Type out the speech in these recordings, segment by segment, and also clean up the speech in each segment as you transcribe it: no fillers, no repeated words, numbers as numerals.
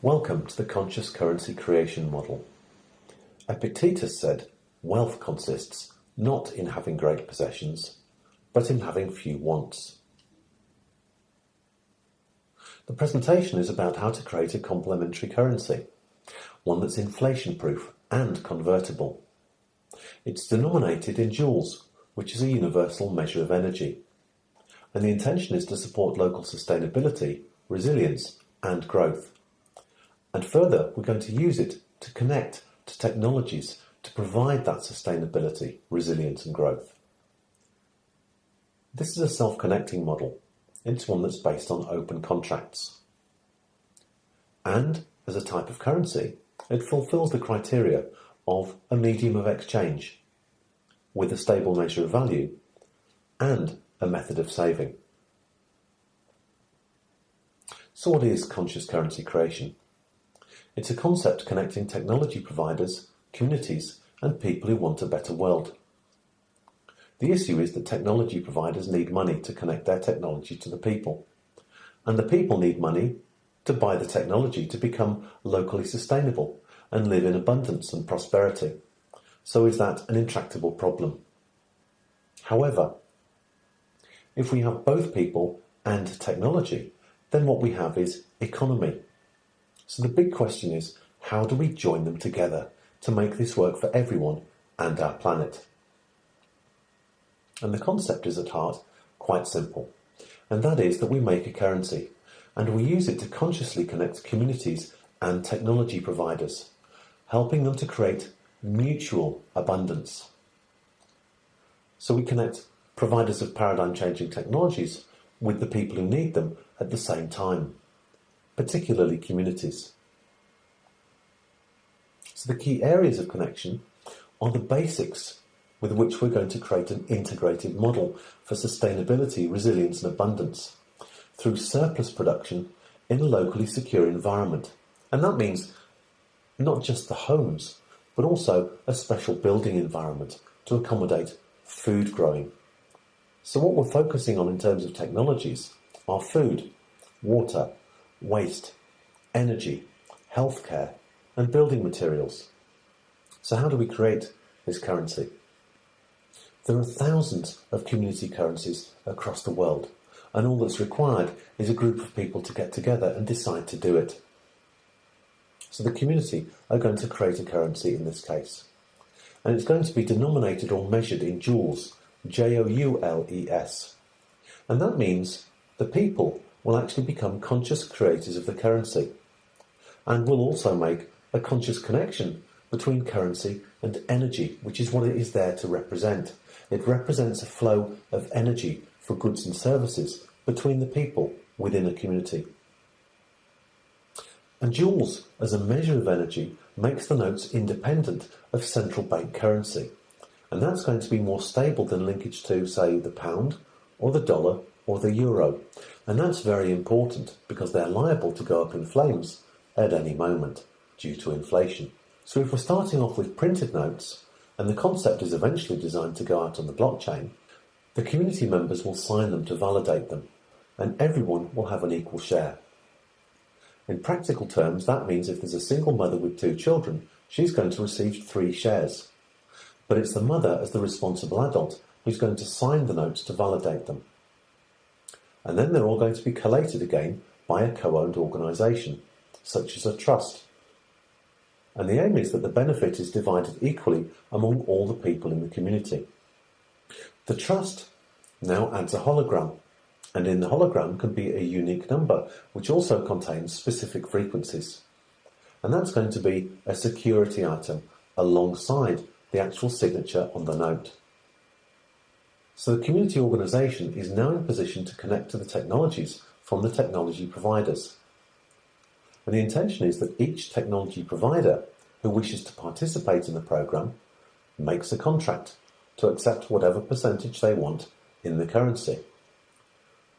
Welcome to the conscious currency creation model. Epictetus said, wealth consists not in having great possessions, but in having few wants. The presentation is about how to create a complementary currency, one that's inflation-proof and convertible. It's denominated in joules, which is a universal measure of energy. And the intention is to support local sustainability, resilience, and growth. And further, we're going to use it to connect to technologies to provide that sustainability, resilience, and growth. This is a self-connecting model. It's one that's based on open contracts. And as a type of currency, it fulfills the criteria of a medium of exchange with a stable measure of value and a method of saving. So what is conscious currency creation? It's a concept connecting technology providers, communities, and people who want a better world. The issue is that technology providers need money to connect their technology to the people, and the people need money to buy the technology to become locally sustainable and live in abundance and prosperity. So is that an intractable problem? However, if we have both people and technology, then what we have is economy. So the big question is, how do we join them together to make this work for everyone and our planet? And the concept is at heart quite simple, and that is that we make a currency and we use it to consciously connect communities and technology providers, helping them to create mutual abundance. So we connect providers of paradigm-changing technologies with the people who need them at the same time, particularly communities. So the key areas of connection are the basics with which we're going to create an integrated model for sustainability, resilience and abundance through surplus production in a locally secure environment. And that means not just the homes, but also a special building environment to accommodate food growing. So what we're focusing on in terms of technologies are food, water, waste, energy, healthcare, and building materials. So how do we create this currency? There are thousands of community currencies across the world, and all that's required is a group of people to get together and decide to do it. So the community are going to create a currency in this case, and it's going to be denominated or measured in joules, Joules, and that means the people will actually become conscious creators of the currency, and will also make a conscious connection between currency and energy, which is what it is there to represent. It represents a flow of energy for goods and services between the people within a community. And joules, as a measure of energy, makes the notes independent of central bank currency, and that's going to be more stable than linkage to, say, the pound or the dollar or the euro. And that's very important because they're liable to go up in flames at any moment due to inflation. So if we're starting off with printed notes, and the concept is eventually designed to go out on the blockchain, the community members will sign them to validate them, and everyone will have an equal share. In practical terms, that means if there's a single mother with 2 children, she's going to receive 3 shares. But it's the mother, as the responsible adult, who's going to sign the notes to validate them. And then they're all going to be collated again by a co-owned organisation, such as a trust. And the aim is that the benefit is divided equally among all the people in the community. The trust now adds a hologram, and in the hologram can be a unique number, which also contains specific frequencies. And that's going to be a security item alongside the actual signature on the note. So the community organisation is now in position to connect to the technologies from the technology providers. And the intention is that each technology provider who wishes to participate in the programme makes a contract to accept whatever percentage they want in the currency.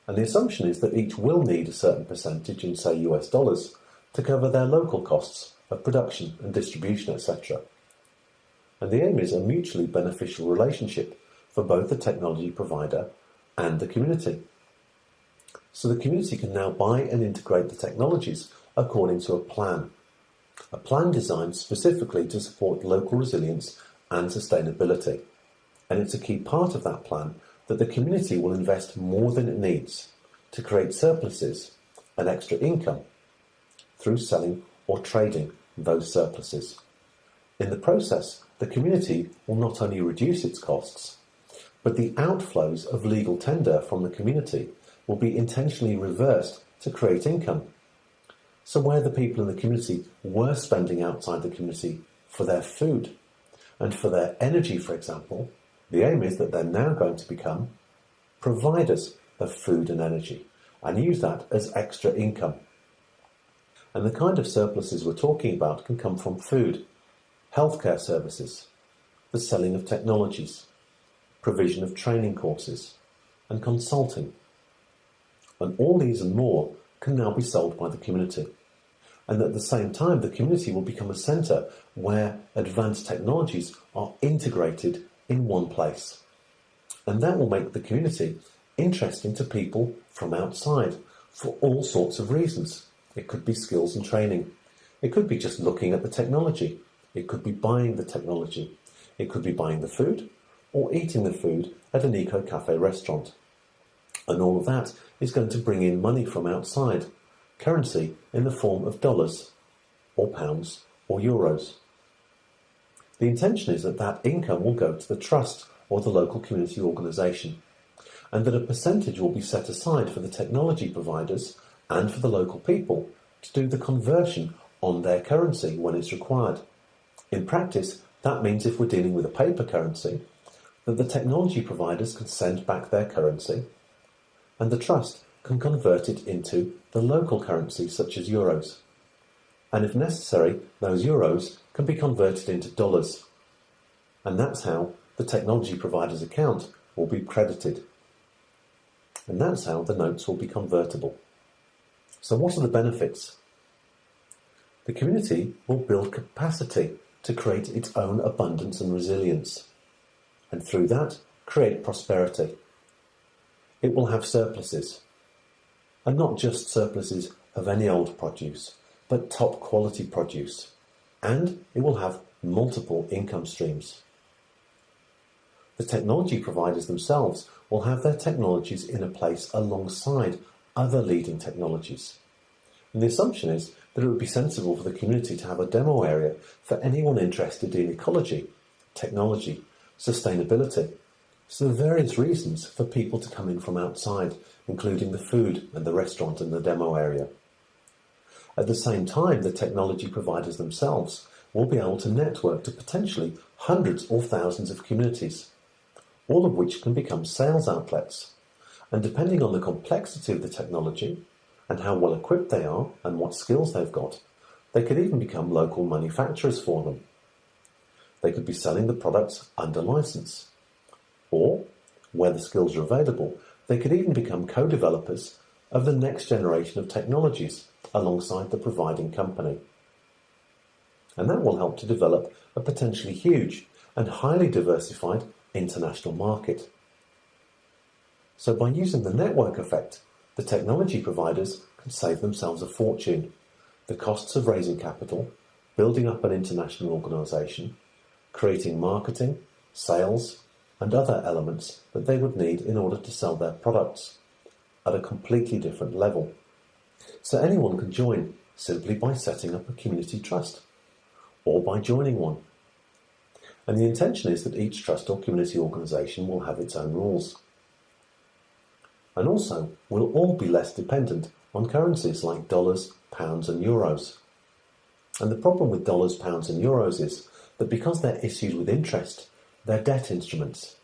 And the assumption is that each will need a certain percentage in, say, US dollars to cover their local costs of production and distribution, etc. And the aim is a mutually beneficial relationship for both the technology provider and the community. So the community can now buy and integrate the technologies according to a plan designed specifically to support local resilience and sustainability. And it's a key part of that plan that the community will invest more than it needs to create surpluses and extra income through selling or trading those surpluses. In the process, the community will not only reduce its costs, but the outflows of legal tender from the community will be intentionally reversed to create income. So where the people in the community were spending outside the community for their food and for their energy, for example, the aim is that they're now going to become providers of food and energy and use that as extra income. And the kind of surpluses we're talking about can come from food, healthcare services, the selling of technologies, provision of training courses, and consulting. And all these and more can now be sold by the community. And at the same time, the community will become a centre where advanced technologies are integrated in one place. And that will make the community interesting to people from outside for all sorts of reasons. It could be skills and training. It could be just looking at the technology. It could be buying the technology. It could be buying the food or eating the food at an eco-cafe restaurant. And all of that is going to bring in money from outside, currency in the form of dollars or pounds or euros. The intention is that that income will go to the trust or the local community organisation, and that a percentage will be set aside for the technology providers and for the local people to do the conversion on their currency when it's required. In practice, that means if we're dealing with a paper currency, that the technology providers can send back their currency and the trust can convert it into the local currency such as euros. And if necessary, those euros can be converted into dollars. And that's how the technology provider's account will be credited. And that's how the notes will be convertible. So what are the benefits? The community will build capacity to create its own abundance and resilience, and through that, create prosperity. It will have surpluses, and not just surpluses of any old produce, but top quality produce, and it will have multiple income streams. The technology providers themselves will have their technologies in a place alongside other leading technologies. And the assumption is that it would be sensible for the community to have a demo area for anyone interested in ecology, technology, sustainability. So there are various reasons for people to come in from outside, including the food and the restaurant and the demo area. At the same time, the technology providers themselves will be able to network to potentially hundreds or thousands of communities, all of which can become sales outlets. And depending on the complexity of the technology and how well equipped they are and what skills they've got, they could even become local manufacturers for them. They could be selling the products under license. Or, where the skills are available, they could even become co-developers of the next generation of technologies alongside the providing company. And that will help to develop a potentially huge and highly diversified international market. So by using the network effect, the technology providers can save themselves a fortune. The costs of raising capital, building up an international organisation, creating marketing, sales, and other elements that they would need in order to sell their products at a completely different level. So anyone can join simply by setting up a community trust or by joining one. And the intention is that each trust or community organisation will have its own rules. And also, we'll all be less dependent on currencies like dollars, pounds and euros. And the problem with dollars, pounds and euros is that because they're issued with interest, they're debt instruments.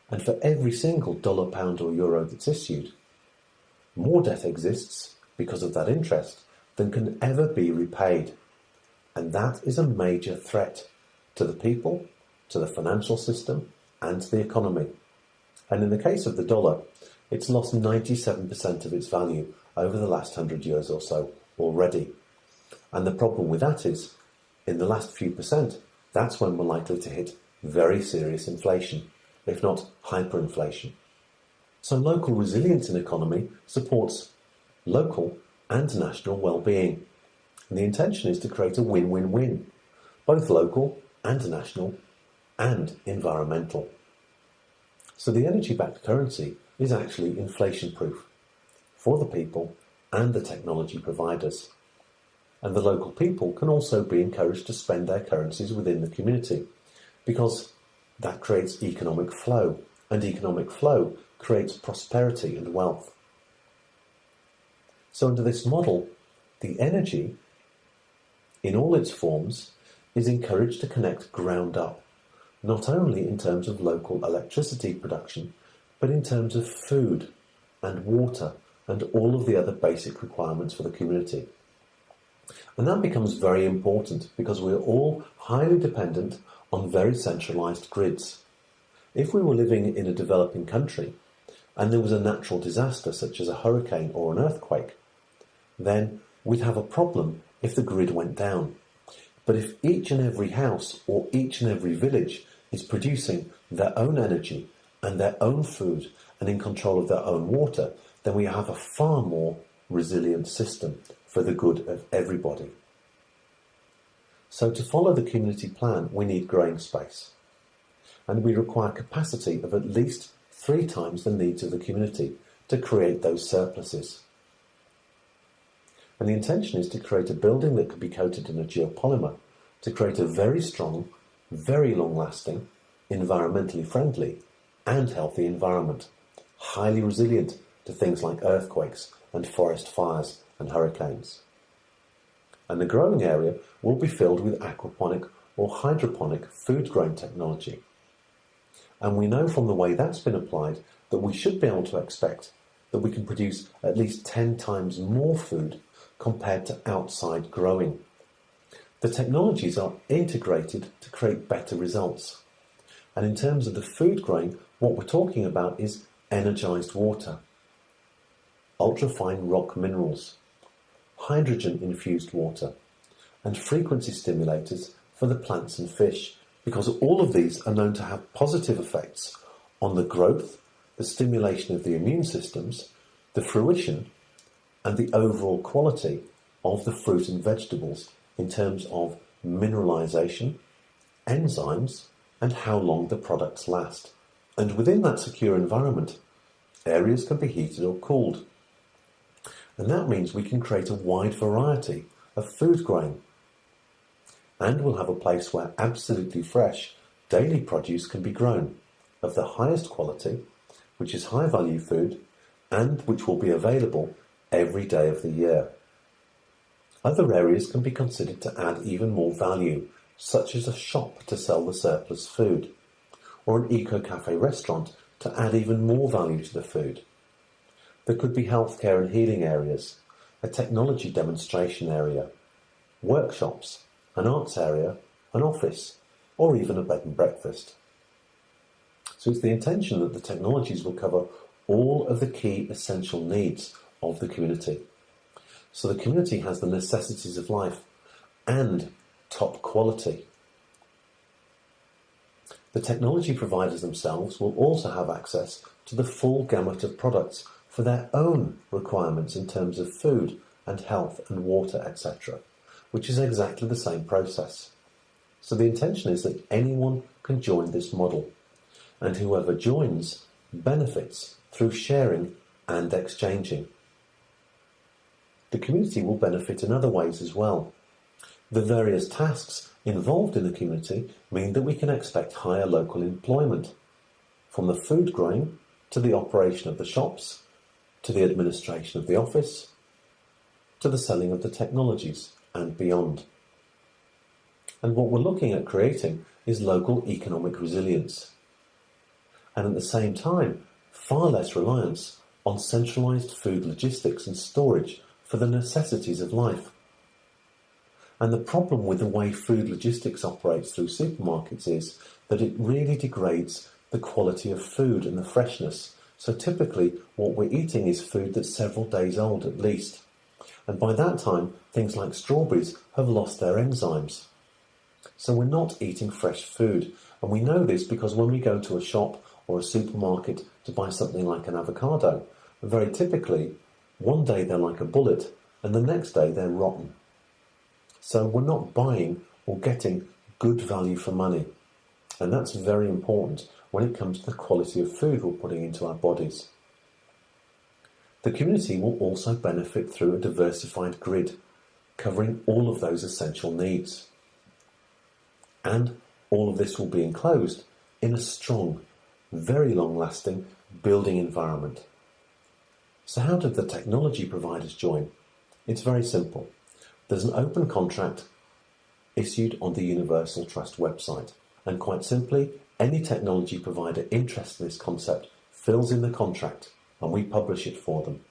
And for every single dollar, pound or euro that's issued, more debt exists because of that interest than can ever be repaid. And that is a major threat to the people, to the financial system and to the economy. And in the case of the dollar, it's lost 97% of its value over the last 100 years or so already. And the problem with that is, in the last few percent, that's when we're likely to hit very serious inflation, if not hyperinflation. So local resilience in economy supports local and national well-being. And the intention is to create a win-win-win, both local and national and environmental. So the energy-backed currency is actually inflation-proof for the people and the technology providers. And the local people can also be encouraged to spend their currencies within the community, because that creates economic flow, and economic flow creates prosperity and wealth. So under this model, the energy, in all its forms, is encouraged to connect ground up, not only in terms of local electricity production, but in terms of food and water and all of the other basic requirements for the community. And that becomes very important because we're all highly dependent on very centralized grids. If we were living in a developing country and there was a natural disaster such as a hurricane or an earthquake, then we'd have a problem if the grid went down. But if each and every house or each and every village is producing their own energy and their own food and in control of their own water, then we have a far more resilient system for the good of everybody. So to follow the community plan, we need growing space. And we require capacity of at least 3 times the needs of the community to create those surpluses. And the intention is to create a building that could be coated in a geopolymer to create a very strong, very long-lasting, environmentally friendly and healthy environment, highly resilient to things like earthquakes and forest fires and hurricanes. And the growing area will be filled with aquaponic or hydroponic food-growing technology. And we know from the way that's been applied that we should be able to expect that we can produce at least 10 times more food compared to outside growing. The technologies are integrated to create better results. And in terms of the food growing, what we're talking about is energized water, ultrafine rock minerals, hydrogen-infused water, and frequency stimulators for the plants and fish, because all of these are known to have positive effects on the growth, the stimulation of the immune systems, the fruition, and the overall quality of the fruit and vegetables in terms of mineralization, enzymes, and how long the products last. And within that secure environment, areas can be heated or cooled. And that means we can create a wide variety of food growing. And we'll have a place where absolutely fresh daily produce can be grown of the highest quality, which is high value food, and which will be available every day of the year. Other areas can be considered to add even more value, such as a shop to sell the surplus food, or an eco-cafe restaurant to add even more value to the food. There could be healthcare and healing areas, a technology demonstration area, workshops, an arts area, an office, or even a bed and breakfast. So it's the intention that the technologies will cover all of the key essential needs of the community. So the community has the necessities of life and top quality. The technology providers themselves will also have access to the full gamut of products for their own requirements in terms of food and health and water, etc., which is exactly the same process. So the intention is that anyone can join this model, and whoever joins benefits through sharing and exchanging. The community will benefit in other ways as well. The various tasks involved in the community mean that we can expect higher local employment, from the food growing to the operation of the shops, to the administration of the office, to the selling of the technologies and beyond. And what we're looking at creating is local economic resilience, and at the same time far less reliance on centralised food logistics and storage for the necessities of life. And the problem with the way food logistics operates through supermarkets is that it really degrades the quality of food and the freshness. So typically what we're eating is food that's several days old at least. And by that time, things like strawberries have lost their enzymes. So we're not eating fresh food. And we know this because when we go to a shop or a supermarket to buy something like an avocado. And very typically, one day they're like a bullet, and the next day they're rotten. So we're not buying or getting good value for money. And that's very important when it comes to the quality of food we're putting into our bodies. The community will also benefit through a diversified grid, covering all of those essential needs. And all of this will be enclosed in a strong, very long-lasting building environment. So how did the technology providers join? It's very simple. There's an open contract issued on the Universal Trust website. And quite simply, any technology provider interested in this concept fills in the contract, and we publish it for them.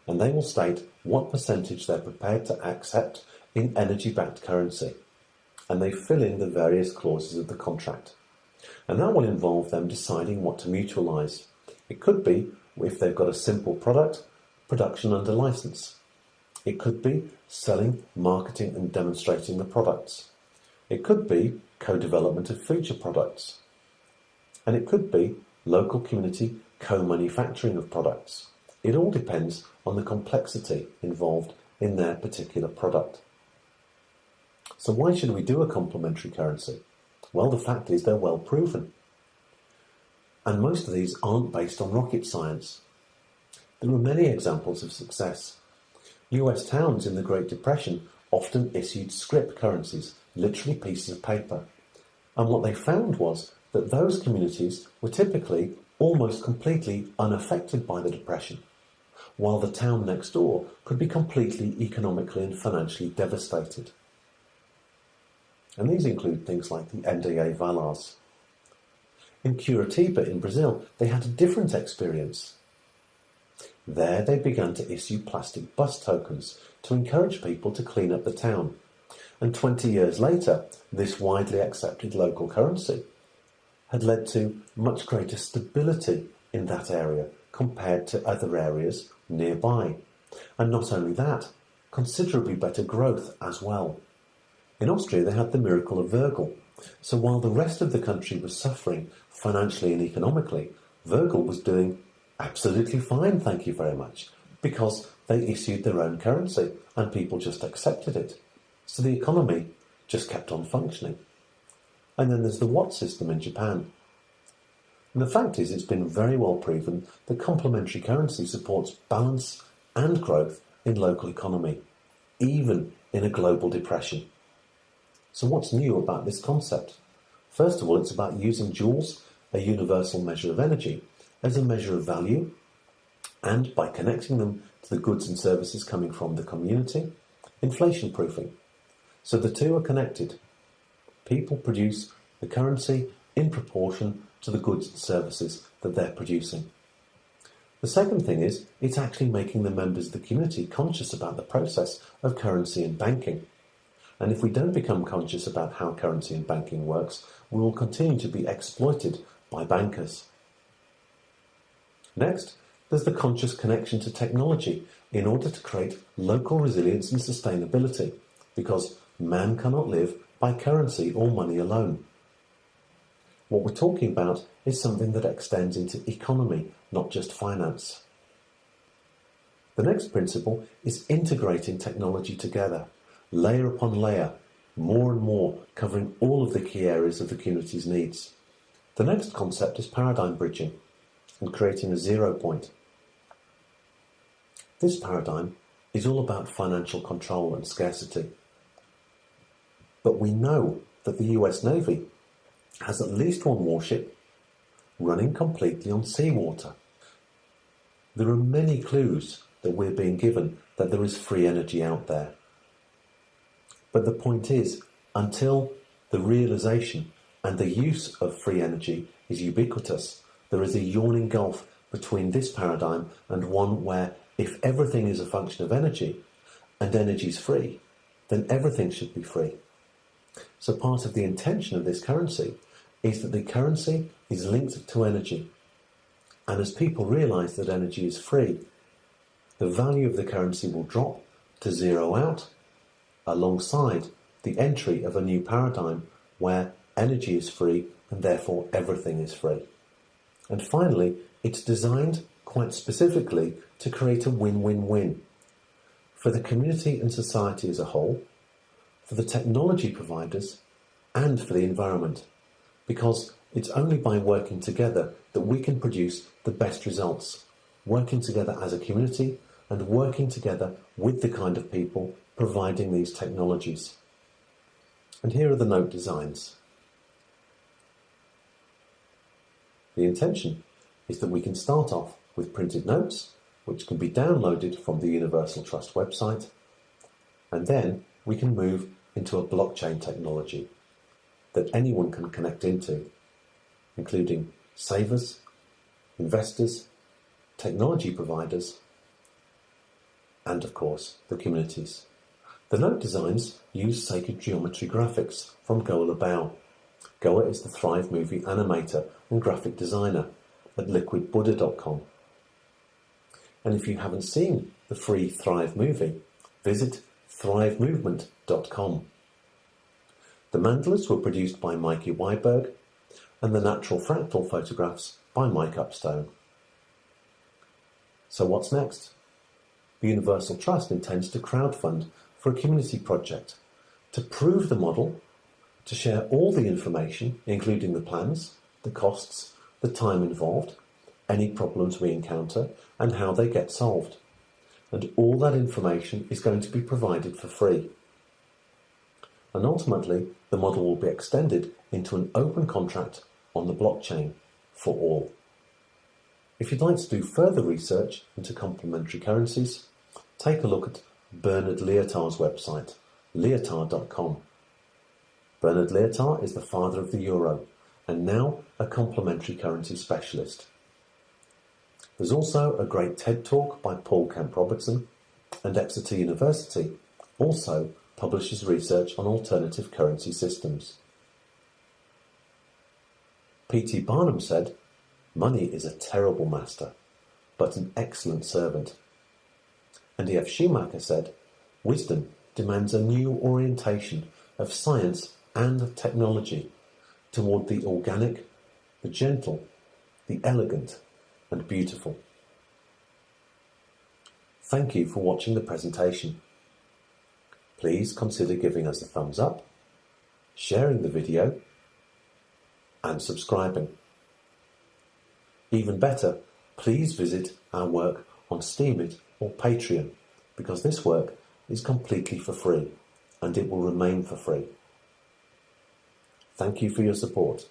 And they will state what percentage they're prepared to accept in energy-backed currency. And they fill in the various clauses of the contract. And that will involve them deciding what to mutualise. It could be, if they've got a simple product, production under licence. It could be selling, marketing and demonstrating the products. It could be co-development of future products. And it could be local community co-manufacturing of products. It all depends on the complexity involved in their particular product. So why should we do a complementary currency? Well, the fact is they're well proven. And most of these aren't based on rocket science. There are many examples of success. US towns in the Great Depression often issued scrip currencies, literally pieces of paper. And what they found was that those communities were typically almost completely unaffected by the Depression, while the town next door could be completely economically and financially devastated. And these include things like the NDA Valas. In Curitiba in Brazil, they had a different experience. There they began to issue plastic bus tokens to encourage people to clean up the town. And 20 years later, this widely accepted local currency had led to much greater stability in that area compared to other areas nearby. And not only that, considerably better growth as well. In Austria, they had the miracle of Virgil. So while the rest of the country was suffering financially and economically, Virgil was doing absolutely fine, thank you very much, because they issued their own currency and people just accepted it. So the economy just kept on functioning. And then there's the Watt system in Japan. And the fact is, it's been very well proven that complementary currency supports balance and growth in local economy, even in a global depression. So what's new about this concept? First of all, it's about using Joules, a universal measure of energy, as a measure of value, and by connecting them to the goods and services coming from the community, inflation proofing. So the two are connected. People produce the currency in proportion to the goods and services that they're producing. The second thing is, it's actually making the members of the community conscious about the process of currency and banking. And if we don't become conscious about how currency and banking works, we will continue to be exploited by bankers. Next, there's the conscious connection to technology in order to create local resilience and sustainability, because man cannot live by currency or money alone. What we're talking about is something that extends into economy, not just finance. The next principle is integrating technology together, layer upon layer, more and more, covering all of the key areas of the community's needs. The next concept is paradigm bridging and creating a 0 point. This paradigm is all about financial control and scarcity. But we know that the US Navy has at least one warship running completely on seawater. There are many clues that we're being given that there is free energy out there. But the point is, until the realization and the use of free energy is ubiquitous, there is a yawning gulf between this paradigm and one where if everything is a function of energy and energy is free, then everything should be free. So part of the intention of this currency is that the currency is linked to energy. And as people realize that energy is free, the value of the currency will drop to zero out alongside the entry of a new paradigm where energy is free and therefore everything is free. And finally, It's designed quite specifically to create a win-win-win for the community and society as a whole, for the technology providers, and for the environment, because it's only by working together that we can produce the best results, working together as a community and working together with the kind of people providing these technologies. And here are the note designs. The intention is that we can start off with printed notes, which can be downloaded from the Universal Trust website, and then we can move into a blockchain technology that anyone can connect into, including savers, investors, technology providers, and of course the communities. The note designs use sacred geometry graphics from Goa Labao. Goa is the Thrive movie animator and graphic designer at liquidbuddha.com. And if you haven't seen the free Thrive movie, visit thrivemovement.com. The mandalas were produced by Mikey Weiberg and the natural fractal photographs by Mike Upstone. So what's next? The Universal Trust intends to crowdfund for a community project to prove the model, to share all the information, including the plans, the costs, the time involved, any problems we encounter, and how they get solved. And all that information is going to be provided for free. And ultimately, the model will be extended into an open contract on the blockchain for all. If you'd like to do further research into complementary currencies, take a look at Bernard Lietaer's website, lietaer.com. Bernard Lietaer is the father of the euro and now a complementary currency specialist. There's also a great TED Talk by Paul Kemp-Robertson, and Exeter University also publishes research on alternative currency systems. P.T. Barnum said, "Money is a terrible master, but an excellent servant." And E.F. Schumacher said, "Wisdom demands a new orientation of science and technology toward the organic, the gentle, the elegant, and beautiful." Thank you for watching the presentation. Please consider giving us a thumbs up, sharing the video, and subscribing. Even better, please visit our work on Steemit or Patreon, because this work is completely for free, and it will remain for free. Thank you for your support.